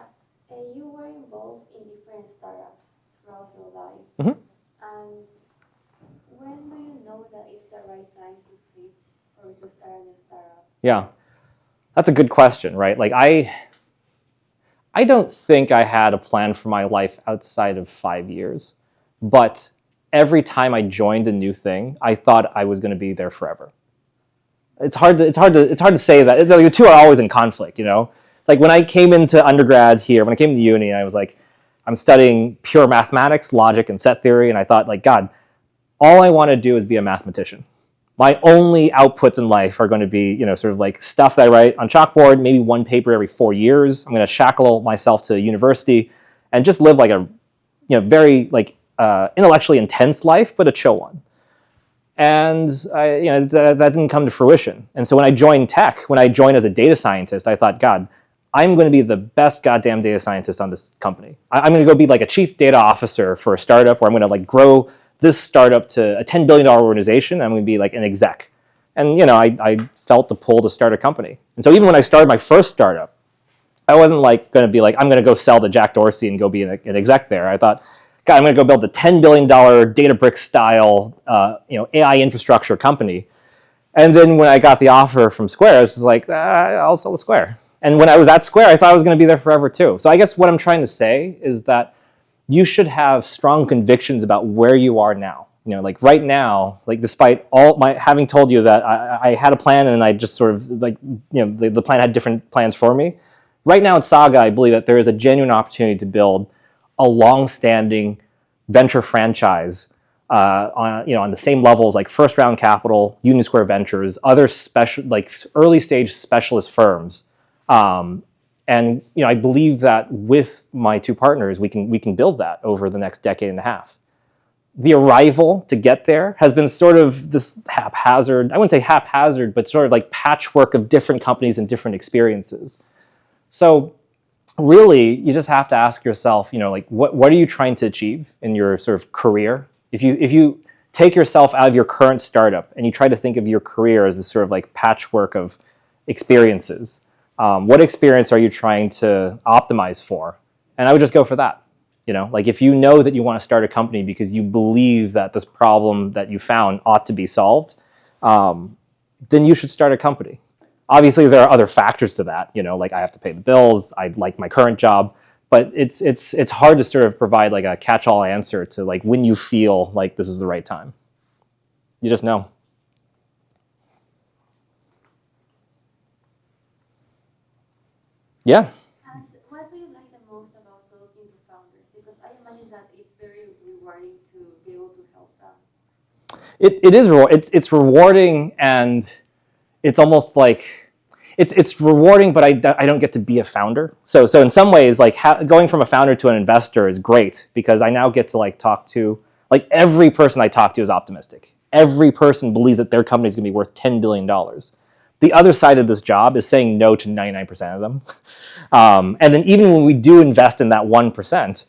you were involved in different startups throughout your life. Mm-hmm. And when do you know that it's the right time to switch or to start a new startup? Yeah, that's a good question, right? Like I don't think I had a plan for my life outside of 5 years, but every time I joined a new thing, I thought I was going to be there forever. It's hard to say that. The two are always in conflict, you know? Like when I came into undergrad here, when I came to uni, I was like, I'm studying pure mathematics, logic, and set theory, and I thought, like, God, all I want to do is be a mathematician. My only outputs in life are going to be, sort of like stuff that I write on chalkboard, maybe one paper every 4 years. I'm going to shackle myself to university and just live like a, very like intellectually intense life, but a chill one. And that didn't come to fruition. And so when I joined tech, when I joined as a data scientist, I thought, God, I'm going to be the best goddamn data scientist on this company. I'm going to go be like a chief data officer for a startup, where I'm going to like grow this startup to a $10 billion organization. I'm going to be like an exec. And I felt the pull to start a company. And so even when I started my first startup, I wasn't like going to be like, I'm going to go sell to Jack Dorsey and go be an exec there. I thought, God, I'm going to go build a $10 billion Databricks style AI infrastructure company. And then when I got the offer from Square, I was just like, I'll sell to Square. And when I was at Square, I thought I was going to be there forever too. So I guess what I'm trying to say is that you should have strong convictions about where you are now. Like right now, like despite all my having told you that I had a plan and I just sort of like, the plan had different plans for me. Right now at Saga, I believe that there is a genuine opportunity to build a long-standing venture franchise on the same levels like First Round Capital, Union Square Ventures, other special like early stage specialist firms. And I believe that with my two partners, we can build that over the next decade and a half. The arrival to get there has been sort of this haphazard, I wouldn't say haphazard, but sort of like patchwork of different companies and different experiences. So really, you just have to ask yourself, like what are you trying to achieve in your sort of career? If you take yourself out of your current startup and you try to think of your career as this sort of like patchwork of experiences, what experience are you trying to optimize for? And I would just go for that. Like if you know that you want to start a company because you believe that this problem that you found ought to be solved, then you should start a company. Obviously, there are other factors to that. Like I have to pay the bills. I like my current job, but it's hard to sort of provide like a catch-all answer to like when you feel like this is the right time. You just know. Yeah. And what do you like the most about talking to founders? Because I imagine that it's very rewarding to be able to help them. It is it's rewarding, and it's almost like it's rewarding, but I don't get to be a founder. So in some ways, like going from a founder to an investor is great because I now get to like talk to like every person I talk to is optimistic. Every person believes that their company is going to be worth $10 billion. The other side of this job is saying no to 99% of them. And then even when we do invest in that 1%,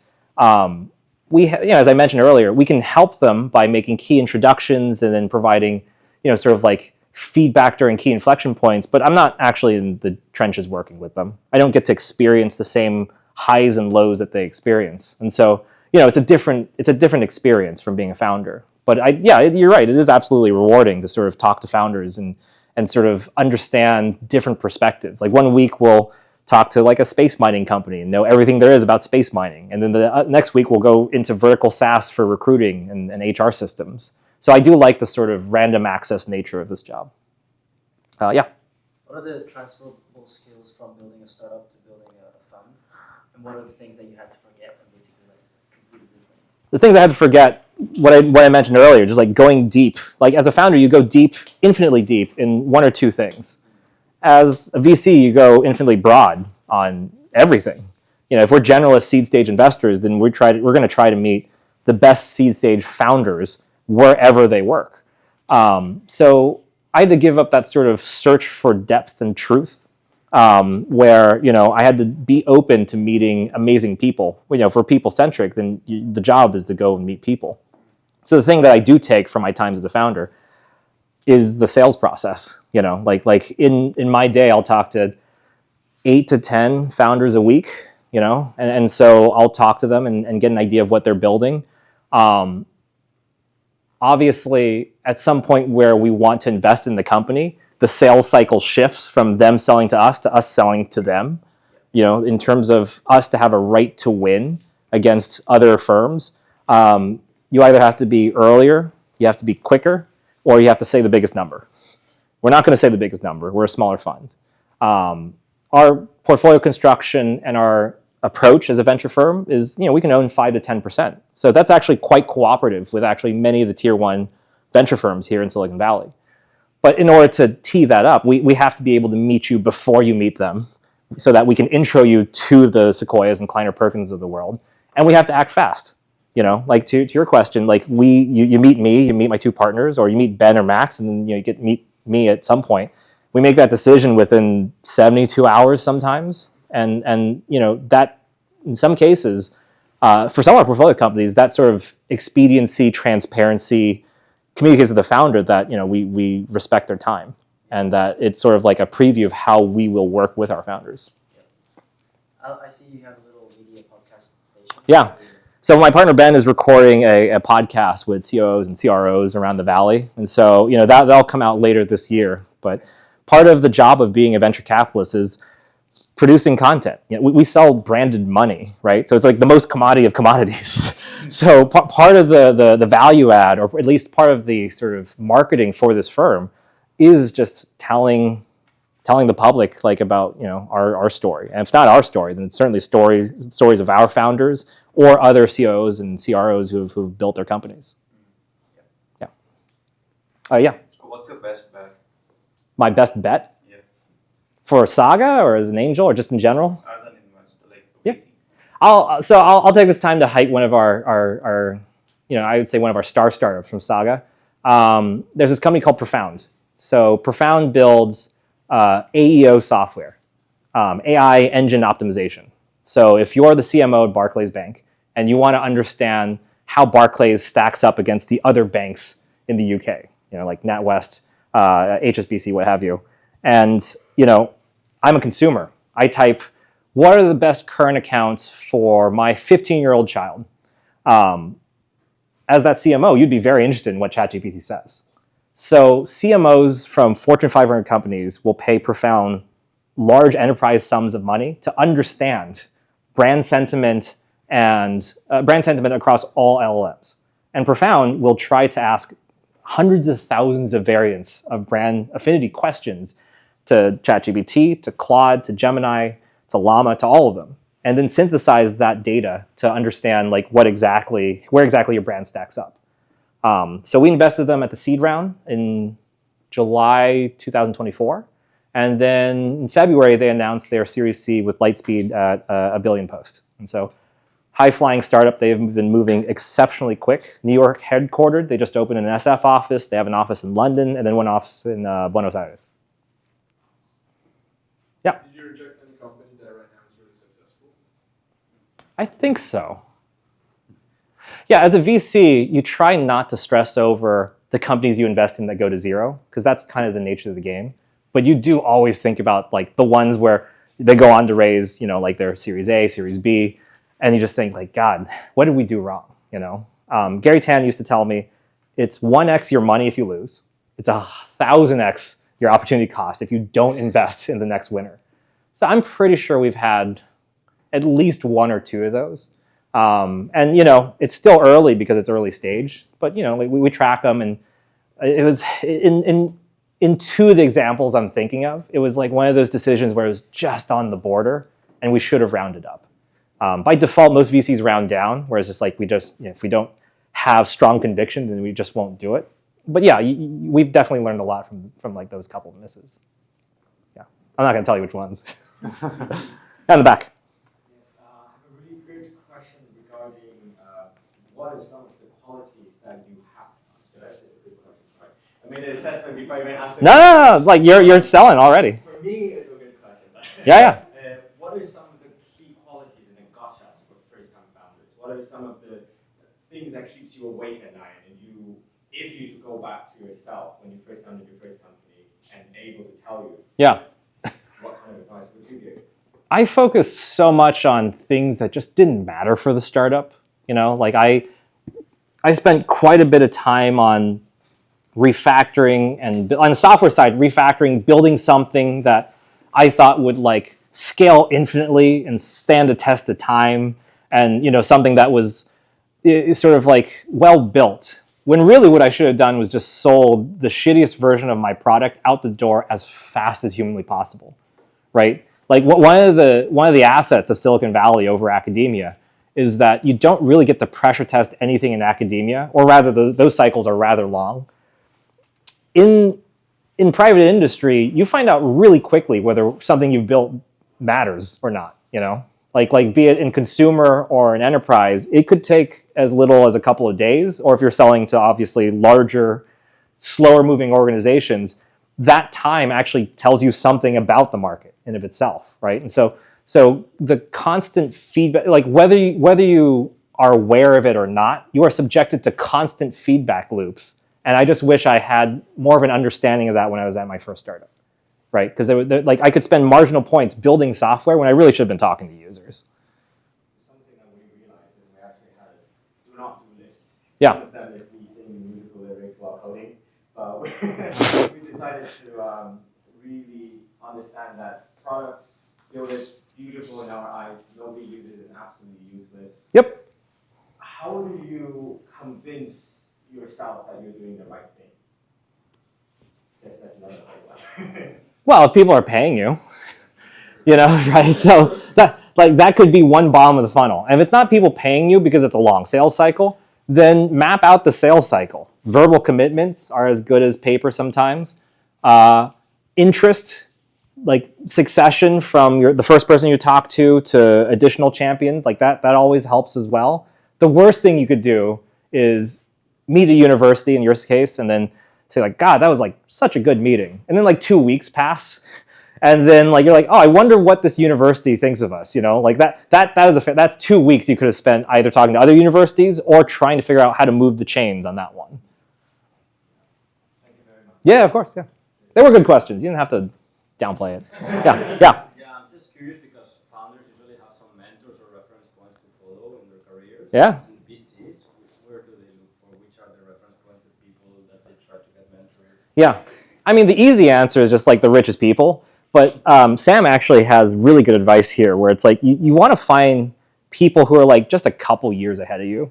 as I mentioned earlier, we can help them by making key introductions and then providing, sort of like feedback during key inflection points. But I'm not actually in the trenches working with them. I don't get to experience the same highs and lows that they experience. And so, it's a different experience from being a founder. But you're right. It is absolutely rewarding to sort of talk to founders and sort of understand different perspectives. Like 1 week we'll talk to like a space mining company and know everything there is about space mining. And then the next week we'll go into vertical SaaS for recruiting and HR systems. So I do like the sort of random access nature of this job. Yeah. What are the transferable skills from building a startup to building a fund? And what are the things that you had to forget and basically like completely different? The things I had to forget, what I mentioned earlier, just like going deep. Like as a founder, you go deep, infinitely deep in one or two things. As a VC, you go infinitely broad on everything. If we're generalist seed stage investors, then we're going to try to meet the best seed stage founders wherever they work. So I had to give up that sort of search for depth and truth, where I had to be open to meeting amazing people. If we're people-centric, then the job is to go and meet people. So the thing that I do take from my times as a founder is the sales process. Like in my day, I'll talk to 8 to 10 founders a week, and so I'll talk to them and get an idea of what they're building. Obviously, at some point where we want to invest in the company, the sales cycle shifts from them selling to us selling to them. In terms of us to have a right to win against other firms, you either have to be earlier, you have to be quicker, or you have to say the biggest number. We're not going to say the biggest number. We're a smaller fund. Our portfolio construction and our approach as a venture firm is, we can own 5 to 10%. So that's actually quite cooperative with actually many of the tier 1 venture firms here in Silicon Valley. But in order to tee that up, we have to be able to meet you before you meet them so that we can intro you to the Sequoias and Kleiner Perkins of the world. And we have to act fast. You know, like to your question, like you meet me, you meet my two partners, or you meet Ben or Max, and then you meet me at some point. We make that decision within 72 hours sometimes, and you know that in some cases, for some of our portfolio companies, that sort of expediency, transparency communicates to the founder that you know we respect their time, and that it's sort of like a preview of how we will work with our founders. I see you have a little media podcast station. Yeah. So my partner Ben is recording a podcast with COOs and CROs around the valley, and so you know that'll come out later this year. But part of the job of being a venture capitalist is producing content. You know, we sell branded money, right? So it's like the most commodity of commodities. So part of the value add, or at least part of the sort of marketing for this firm, is just telling the public like about you know our story. And if not our story, then it's certainly stories of our founders or other COOs and CROs who've built their companies. Yeah. Yeah. So what's your best bet? My best bet? Yeah. For Saga or as an angel or just in general? As an investor, like Yeah. VC. I'll take this time to hype one of our you know I would say one of our star startups from Saga. There's this company called Profound. So Profound builds AEO software, AI engine optimization. So if you're the CMO at Barclays Bank and you want to understand how Barclays stacks up against the other banks in the UK, you know, like NatWest, HSBC, what have you, and you know, I'm a consumer. I type, what are the best current accounts for my 15-year-old child? As that CMO, you'd be very interested in what ChatGPT says. So CMOs from Fortune 500 companies will pay Profound large enterprise sums of money to understand brand sentiment and brand sentiment across all LLMs. And Profound will try to ask hundreds of thousands of variants of brand affinity questions to ChatGPT, to Claude, to Gemini, to Llama, to all of them, and then synthesize that data to understand like where exactly your brand stacks up. So we invested them at the seed round in July 2024. And then in February, they announced their Series C with Lightspeed at $1 billion post. And so high-flying startup, they've been moving exceptionally quick. New York headquartered, they just opened an SF office. They have an office in London and then one office in Buenos Aires. Yeah. Did you reject any company that right now is really successful? I think so. Yeah, as a VC, you try not to stress over the companies you invest in that go to zero, because that's kind of the nature of the game. But you do always think about like the ones where they go on to raise, you know, like their Series A, Series B, and you just think like, God, what did we do wrong? You know, Gary Tan used to tell me, it's 1x your money if you lose. It's 1,000x your opportunity cost if you don't invest in the next winner. So I'm pretty sure we've had at least one or two of those. And you know, it's still early because it's early stage, but you know, like we track them, and it was in two of the examples I'm thinking of, it was like one of those decisions where it was just on the border and we should have rounded up. By default, most VCs round down, whereas just like if we don't have strong conviction, then we just won't do it. But yeah, we've definitely learned a lot from like those couple of misses. Yeah, I'm not gonna tell you which ones. Down the back. Yes, I have a really good question regarding what are some of the qualities that you have. Actually, it's a good question, right? I mean, the assessment before I even ask the No, like you're selling already. For me, it's a good question. Yeah. What are some of the key qualities and the gotchas for first-time founders? What are some of the things that keeps you awake at night, and you, if you go back to yourself when you first founded your first company and able to tell you? Yeah. What kind of advice would you give? I focused so much on things that just didn't matter for the startup. You know, like I spent quite a bit of time on refactoring and on the software side, refactoring, building something that I thought would like scale infinitely and stand the test of time, and you know, something that was sort of like well built. When really what I should have done was just sold the shittiest version of my product out the door as fast as humanly possible, right? Like one of the assets of Silicon Valley over academia is that you don't really get to pressure test anything in academia, or rather those cycles are rather long. In private industry, you find out really quickly whether something you've built matters or not, you know? Like be it in consumer or an enterprise, it could take as little as a couple of days, or if you're selling to obviously larger, slower moving organizations, that time actually tells you something about the market in of itself, right? And so the constant feedback, like whether you are aware of it or not, you are subjected to constant feedback loops. And I just wish I had more of an understanding of that when I was at my first startup, right? Because like I could spend marginal points building software when I really should have been talking to users. Something that we realized is we actually had a do not do list. Yeah. One of them is me singing musical lyrics while coding. But we decided to really understand that products, build it beautiful in our eyes, nobody uses it, is absolutely useless. Yep. How do you convince yourself that you're doing the right thing? I guess that's another hard one. Well, if people are paying you, right? So that could be one bottom of the funnel. And if it's not people paying you because it's a long sales cycle, then map out the sales cycle. Verbal commitments are as good as paper sometimes. Interest, like succession from the first person you talk to additional champions, like that always helps as well. The worst thing you could do is meet a university in your case and then say like, God, that was like such a good meeting. And then like 2 weeks pass. And then like you're like, oh, I wonder what this university thinks of us, like that's 2 weeks you could have spent either talking to other universities or trying to figure out how to move the chains on that one. Thank you very much. Yeah, of course, yeah. They were good questions. You didn't have to downplay it. Yeah. Yeah, I'm just curious because founders usually have some mentors or reference points to follow in their careers. Yeah. And VCs, where do they look for? Which are the reference points that people that they try to get mentored? Yeah. I mean, the easy answer is just like the richest people. But Sam actually has really good advice here where it's like you want to find people who are like just a couple years ahead of you,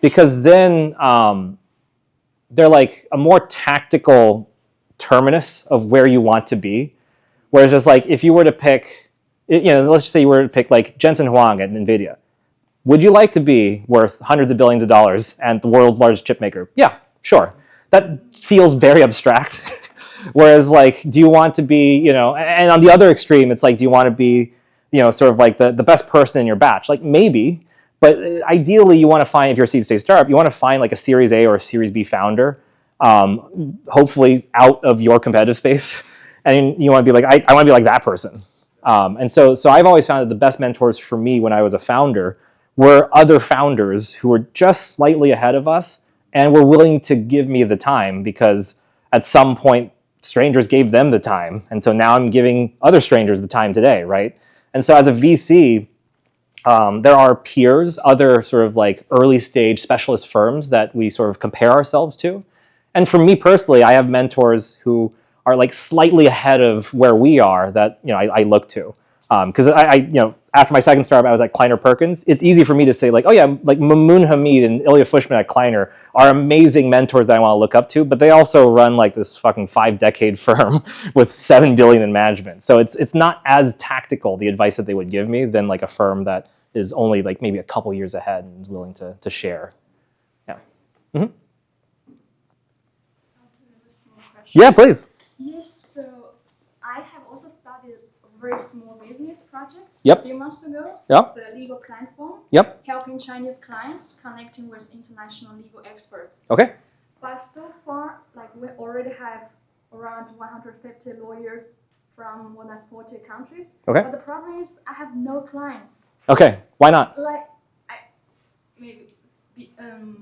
because then they're like a more tactical terminus of where you want to be. Whereas just like if you were to pick, let's just say you were to pick like Jensen Huang at NVIDIA. Would you like to be worth hundreds of billions of dollars and the world's largest chip maker? Yeah, sure. That feels very abstract. Whereas like, do you want to be, and on the other extreme, it's like, do you want to be, sort of like the best person in your batch? Like maybe, but ideally you want to find, if you're a seed stage startup, you want to find like a Series A or a Series B founder, hopefully out of your competitive space. And you want to be like, I want to be like that person. And so I've always found that the best mentors for me when I was a founder were other founders who were just slightly ahead of us and were willing to give me the time, because at some point, strangers gave them the time. And so now I'm giving other strangers the time today, right? And so as a VC, there are peers, other sort of like early stage specialist firms that we sort of compare ourselves to. And for me personally, I have mentors who are like slightly ahead of where we are that, I look to. Because after my second startup, I was at Kleiner Perkins. It's easy for me to say like, oh yeah, like Mamoon Hamid and Ilya Fushman at Kleiner are amazing mentors that I want to look up to, but they also run like this fucking 5-decade firm with $7 billion in management. So it's not as tactical, the advice that they would give me, than like a firm that is only like maybe a couple years ahead and is willing to share. Yeah. Mm-hmm. Yeah, please. Yes, so I have also started a very small business project Yep. a few months ago. Yep. It's a legal platform. Yep. Helping Chinese clients connecting with international legal experts. Okay. But so far, like we already have around 150 lawyers from more than 40 countries. Okay. But the problem is I have no clients. Okay. Why not? Like, maybe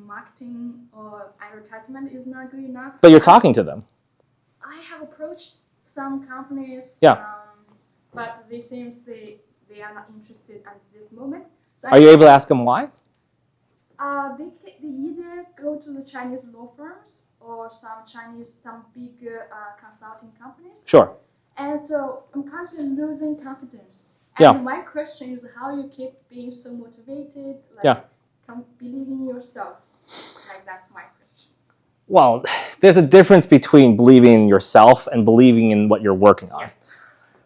marketing or advertisement is not good enough. But you're talking to them. I have approached some companies, Yeah. but they seems they are not interested at this moment. So Are you able to ask them why? They either go to the Chinese law firms or some big consulting companies. Sure. And so I'm constantly losing confidence. Yeah. And my question is how you keep being so motivated, like Yeah. believing in yourself. Like that's my question. Well, there's a difference between believing in yourself and believing in what you're working on.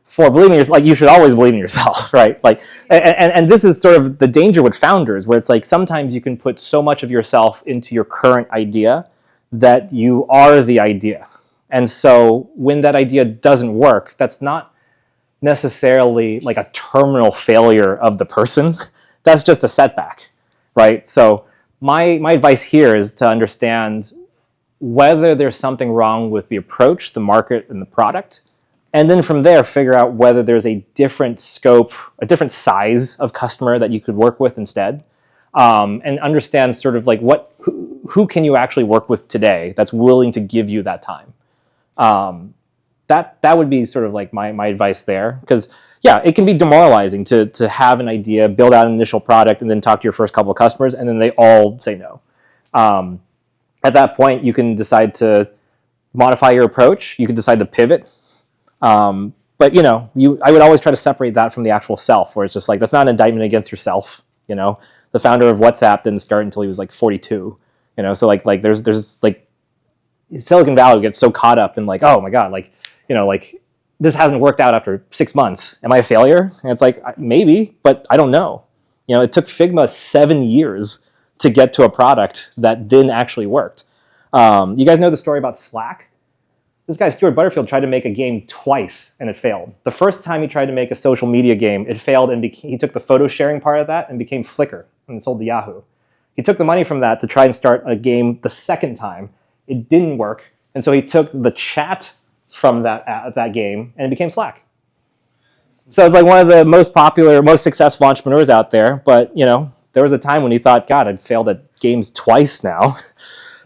For believing in yourself, like you should always believe in yourself, right? Like, and this is sort of the danger with founders, where it's like sometimes you can put so much of yourself into your current idea that you are the idea. And so when that idea doesn't work, that's not necessarily like a terminal failure of the person. That's just a setback, right? So my advice here is to understand whether there's something wrong with the approach, the market, and the product. And then from there, figure out whether there's a different scope, a different size of customer that you could work with instead. And understand sort of like who can you actually work with today that's willing to give you that time. That would be sort of like my advice there. Because yeah, it can be demoralizing to have an idea, build out an initial product, and then talk to your first couple of customers, and then they all say no. At that point, you can decide to modify your approach. You can decide to pivot. But you know, I would always try to separate that from the actual self, where it's just like, that's not an indictment against yourself. You know, the founder of WhatsApp didn't start until he was like 42. You know, so like there's like Silicon Valley gets so caught up in like, oh my God, like, you know, like this hasn't worked out after 6 months. Am I a failure? And it's like, maybe, but I don't know. You know, it took Figma 7 years to get to a product that then actually worked. You guys know the story about Slack? This guy, Stuart Butterfield, tried to make a game twice and it failed. The first time he tried to make a social media game, it failed, and he took the photo sharing part of that and became Flickr and sold to Yahoo. He took the money from that to try and start a game the second time. It didn't work, and so he took the chat from that game and it became Slack. So it's like one of the most popular, most successful entrepreneurs out there, but you know, there was a time when he thought, God, I've failed at games twice now.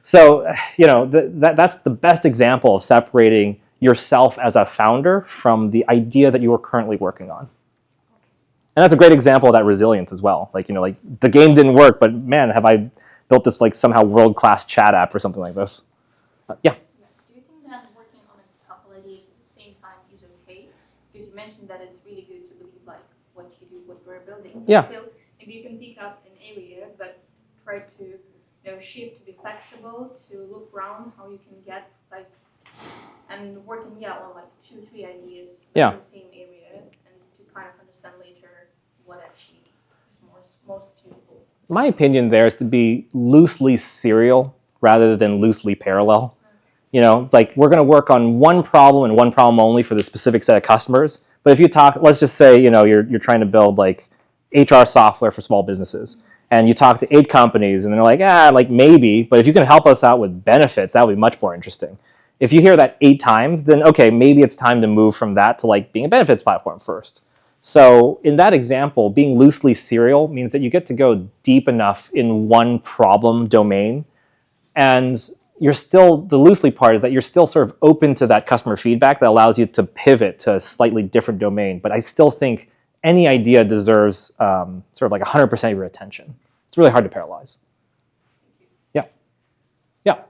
So, you know, that's the best example of separating yourself as a founder from the idea that you are currently working on. And that's a great example of that resilience as well. Like, you know, like the game didn't work, but man, have I built this like somehow world-class chat app or something like this. Yeah. Do you think that working on a couple ideas at the same time is okay? Because you mentioned that it's really good to believe like what you do, what you're building. Yeah. Still, maybe you can pick up an area, but try to shift, to be flexible, to look around how you can get like, and working on like 2-3 ideas in the same area, and to kind of understand later what actually is most suitable. My opinion there is to be loosely serial rather than loosely parallel. You know, it's like we're going to work on one problem and one problem only for the specific set of customers. But if you talk, let's just say, you know, you're trying to build like HR software for small businesses. And you talk to 8 companies and they're like, like maybe, but if you can help us out with benefits, that would be much more interesting. If you hear that 8 times, then okay, maybe it's time to move from that to like being a benefits platform first. So in that example, being loosely serial means that you get to go deep enough in one problem domain. And you're still, the loosely part is that you're still sort of open to that customer feedback that allows you to pivot to a slightly different domain. But I still think any idea deserves sort of like 100% of your attention. It's really hard to paralyze. Yeah. Yeah.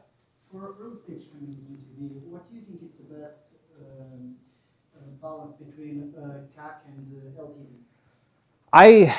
For early stage companies in B2B, what do you think is the best balance between CAC and LTV?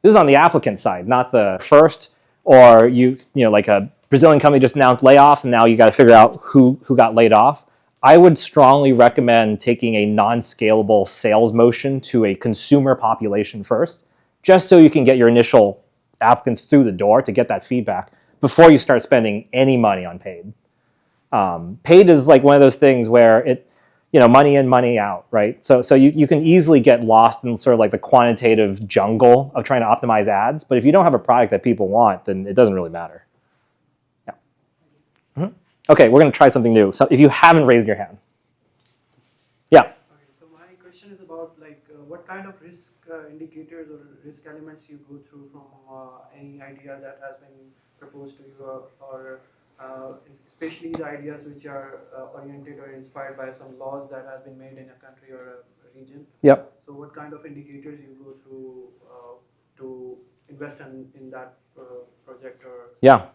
This is on the applicant side, not the first, or you know, like a Brazilian company just announced layoffs and now you got to figure out who got laid off. I would strongly recommend taking a non-scalable sales motion to a consumer population first, just so you can get your initial applicants through the door to get that feedback before you start spending any money on paid. Paid is like one of those things where it, you know, money in, money out, right? So you can easily get lost in sort of like the quantitative jungle of trying to optimize ads, but if you don't have a product that people want, then it doesn't really matter. Yeah. Mm-hmm. Okay, we're going to try something new. So if you haven't raised your hand. Yeah. Okay, so my question is about like what kind of risk indicators or risk elements you go through from any idea that has been proposed to you, or especially the ideas which are oriented or inspired by some laws that have been made in a country or a region. Yep. So what kind of indicators you go through to invest in that project or idea?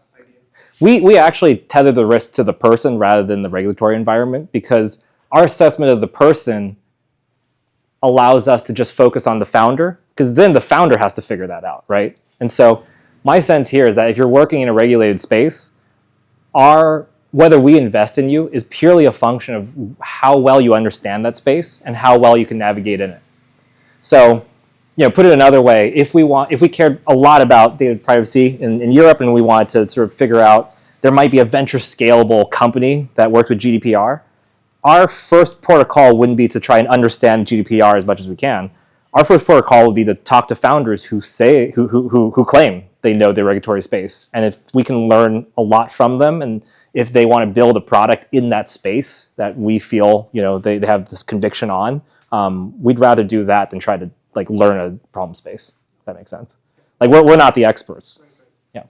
We actually tether the risk to the person rather than the regulatory environment, because our assessment of the person allows us to just focus on the founder, because then the founder has to figure that out, right? And so my sense here is that if you're working in a regulated space, whether we invest in you is purely a function of how well you understand that space and how well you can navigate in it. So, you know, put it another way, if we cared a lot about data privacy in Europe and we wanted to sort of figure out there might be a venture scalable company that worked with GDPR, our first port of call wouldn't be to try and understand GDPR as much as we can. Our first port of call would be to talk to founders who claim they know the regulatory space. And if we can learn a lot from them, and if they want to build a product in that space that we feel, they have this conviction on, we'd rather do that than try to like learn a problem space. If that makes sense. Like we're not the experts. Yeah.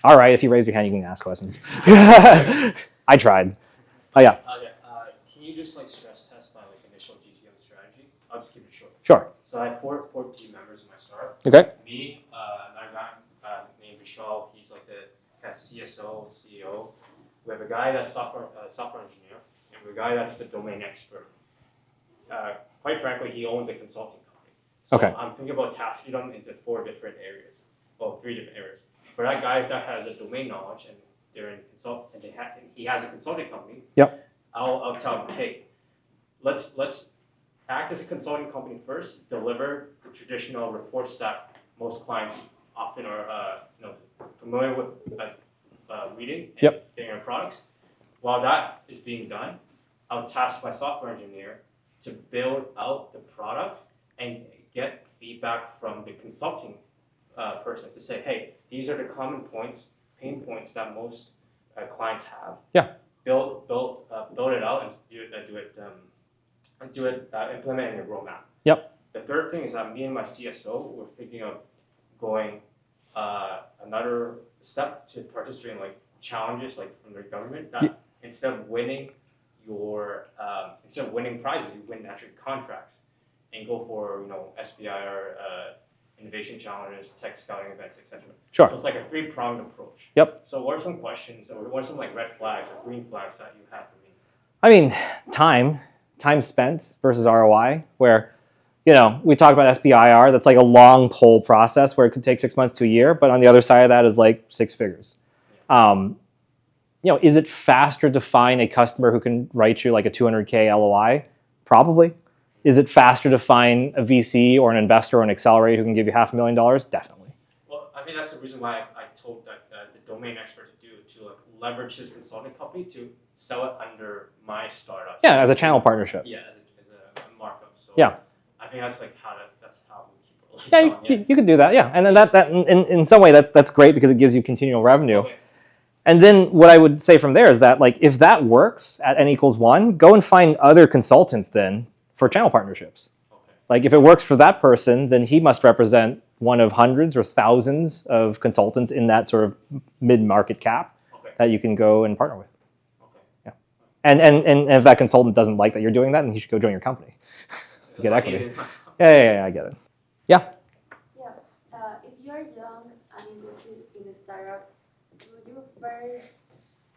All right, if you raise your hand, you can ask questions. I tried. Oh yeah. Can you just like stress test my like initial GTM strategy? I'll just keep it short. Sure. So I have four team members in my startup. Okay. Me, another guy named Vishal. He's like the kind of CSO, CEO. We have a guy that's software engineer, and we have a guy that's the domain expert. Quite frankly, he owns a consulting company. So Okay. I'm thinking about tasking them into 3 different areas. For that guy that has a domain knowledge and they're in and he has a consulting company. Yep. I'll tell him, hey, let's act as a consulting company first, deliver the traditional reports that most clients often are familiar with reading and getting our products. While that is being done, I'll task my software engineer to build out the product and get feedback from the consulting person to say, hey, these are the common pain points that most clients have. Yeah. Build it out and implement in your roadmap. Yep. The third thing is that me and my CSO were thinking of going another step to participate in like challenges like from the government that instead of winning prizes, you win actually contracts and go for SBIR innovation challenges, tech scouting events, etc. Sure. So it's like a 3-pronged approach. Yep. So what are some questions or what are some like red flags or green flags that you have for me? I mean, time spent versus ROI, where, we talk about SBIR, that's like a long poll process where it could take 6 months to a year, but on the other side of that is like 6 figures. Is it faster to find a customer who can write you like a 200K LOI? Probably. Is it faster to find a VC or an investor or an accelerator who can give you $500,000? Definitely. Well, I think that's the reason why I told the domain expert to like leverage his consulting company to sell it under my startup. Yeah, as a channel partnership. Yeah, as a markup. So yeah. I think that's like that's how we keep it lights on. You could do that. Yeah, and then that in some way that's great because it gives you continual revenue. Okay. And then what I would say from there is that like if that works at n=1, go and find other consultants then for channel partnerships. Okay. Like if it works for that person, then he must represent one of hundreds or thousands of consultants in that sort of mid-market cap that you can go and partner with. Okay. Yeah. And if that consultant doesn't like that you're doing that, then he should go join your company to get equity. Yeah, I get it. Yeah. Yeah. If you're young and interested in the startups, should you first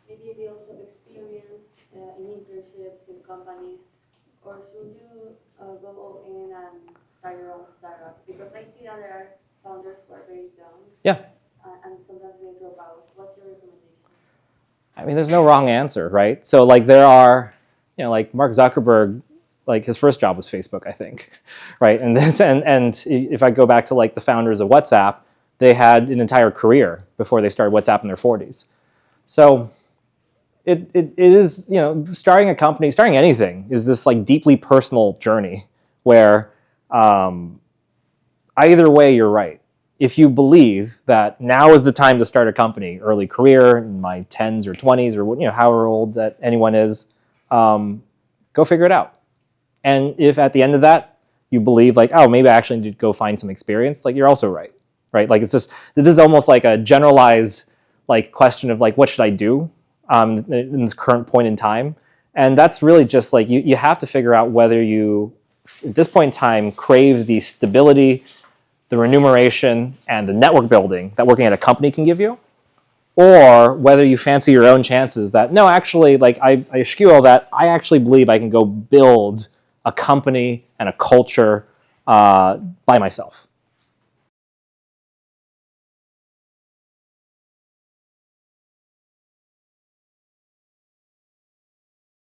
maybe build some experience in internships in companies? Or should you go all in and start your own startup? Because I see that there are founders who are very young. Yeah. And sometimes they drop out. What's your recommendation? I mean, there's no wrong answer, right? So like there are, like Mark Zuckerberg, like his first job was Facebook, I think, right? And if I go back to like the founders of WhatsApp, they had an entire career before they started WhatsApp in their 40s. So it is, starting a company, starting anything is this like deeply personal journey where either way you're right. If you believe that now is the time to start a company, early career, in my 10s or 20s or however old that anyone is, go figure it out. And if at the end of that you believe like, oh, maybe I actually need to go find some experience, like you're also right? Like it's just, this is almost like a generalized like question of like, what should I do in this current point in time? And that's really just like, you have to figure out whether you, at this point in time, crave the stability, the remuneration, and the network building that working at a company can give you, or whether you fancy your own chances that, no, actually, like I eschew all that, I actually believe I can go build a company and a culture by myself.